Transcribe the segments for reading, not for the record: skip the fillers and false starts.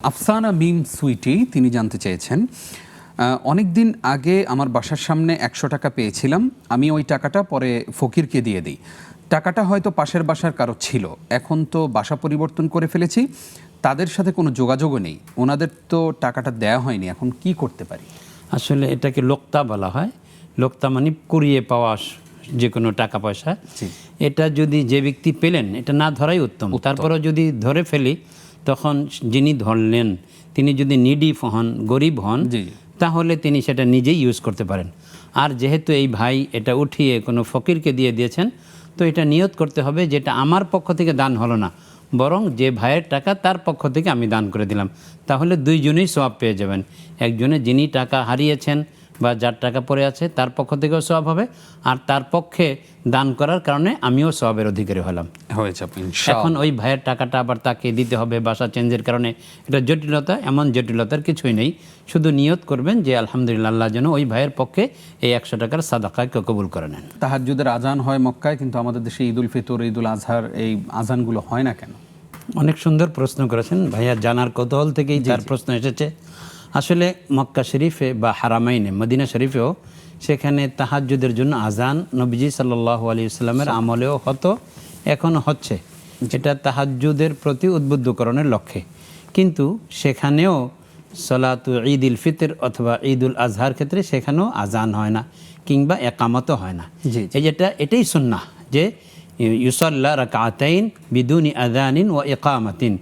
আফসানা মিম সুইটি তিনি জানতে চেয়েছেন, অনেক দিন আগে আমার বাসার সামনে ১০০ টাকা পেয়েছিলাম। আমি ওই টাকাটা পরে ফকিরকে দিয়ে দিই। টাকাটা হয়তো পাশের বাসার কারো ছিল, এখন তো বাসা পরিবর্তন করে ফেলেছি, তাদের সাথে কোনো যোগাযোগও নেই, ওনাদের তো টাকাটা দেয়া হয়নি, এখন কি করতে পারি? আসলে এটাকে লোক্তা বলা হয়। লোক্তা মানে কুড়িয়ে পাওয়া যে কোনো টাকা পয়সা। এটা যদি যে ব্যক্তি পেলেন, এটা না ধরাই উত্তম। তারপরেও যদি ধরে ফেলি, তখন যিনি ধরলেন তিনি যদি নিডি হন, গরিব হন, তাহলে তিনি সেটা নিজেই ইউজ করতে পারেন। আর যেহেতু এই ভাই এটা উঠিয়ে কোনো ফকিরকে দিয়ে দিয়েছেন, তো এটা নিয়ত করতে হবে যেটা আমার পক্ষ থেকে দান হলো না, বরং যে ভাইয়ের টাকা তার পক্ষ থেকে আমি দান করে দিলাম। তাহলে দুইজনেই সওয়াব পেয়ে যাবেন। একজনে যিনি টাকা হারিয়েছেন বা যার টাকা পড়ে আছে তার পক্ষ থেকেও সওয়াব হবে, আর তার পক্ষে দান করার কারণে আমিও সওয়াবের অধিকারী হলাম। এখন ওই ভাইয়ের টাকাটা আবার তাকে দিতে হবে বাসা চেঞ্জের কারণে, এটা জটিলতা। এমন জটিলতার কিছুই নেই, শুধু নিয়ত করবেন যে আলহামদুলিল্লাহ, আল্লাহ যেন ওই ভাইয়ের পক্ষে এই ১০০ টাকার সাদাকাকে কবুল করে নেন। তাহাজ্জুদের আজান হয় মক্কায়, কিন্তু আমাদের দেশে ঈদ উল ফিতর, ঈদ উল আজহার এই আজানগুলো হয় না কেন? অনেক সুন্দর প্রশ্ন করেছেন ভাইয়া, জানার কৌতূহল থেকেই তার প্রশ্ন এসেছে। আসলে মক্কা শরীফে বা হারামাইনে মদিনা শরীফেও সেখানে তাহাজ্জুদের জন্য আজান নবীজি সাল্লাল্লাহু আলাইহি ওয়াসাল্লামের আমলেও হতো, এখনও হচ্ছে। এটা তাহাজ্জুদের প্রতি উদ্বুদ্ধকরণের লক্ষ্যে। কিন্তু সেখানেও সলাতু ঈদ উল ফিতর অথবা ঈদ উল আজহার ক্ষেত্রে সেখানেও আজান হয় না, কিংবা একামতও হয় না। এটাই সুন্নাহ যে ইউসাল্লা রাকাতাইন বিদুনি আযানিন ওয়া ইকামাতিন,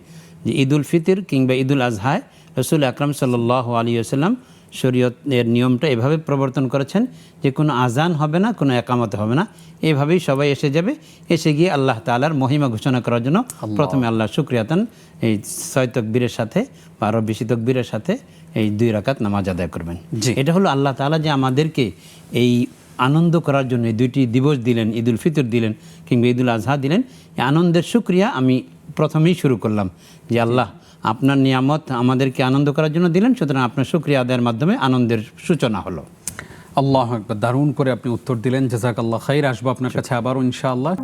যে ঈদ উল ফিতর কিংবা ঈদ উল আজহায় রাসূল আকরাম সাল্লাল্লাহু আলাইহি ওয়াসাল্লাম শরীয়তের নিয়মটা এভাবে প্রবর্তন করেছেন যে কোনো আজান হবে না, কোনো একামত হবে না। এভাবেই সবাই এসে যাবে, এসে গিয়ে আল্লাহ তাআলার মহিমা ঘোষণা করার জন্য প্রথমে আল্লাহ শুকরিয়া আদান এই ৬ তাকবীরের সাথে বা আরও বেশি তাকবীরের সাথে এই ২ রাকাত নামাজ আদায় করবেন। এটা হলো আল্লাহ তাআলা যে আমাদেরকে এই আনন্দ করার জন্য ২টি দিবস দিলেন, ঈদ উল ফিতর দিলেন কিংবা ঈদ উল আজহা দিলেন। এই আনন্দের শুকরিয়া আমি প্রথমেই শুরু করলাম যে আল্লাহ আপনার নিয়ামত আমাদেরকে আনন্দ করার জন্য দিলেন, সুতরাং আপনার শুকরিয়া আদায়ের মাধ্যমে আনন্দের সূচনা হলো। আল্লাহু আকবার, দারুণ করে আপনি উত্তর দিলেন, জাযাকাল্লাহ খাইর। আসবো আপনার কাছে আবারও ইনশাআল্লাহ।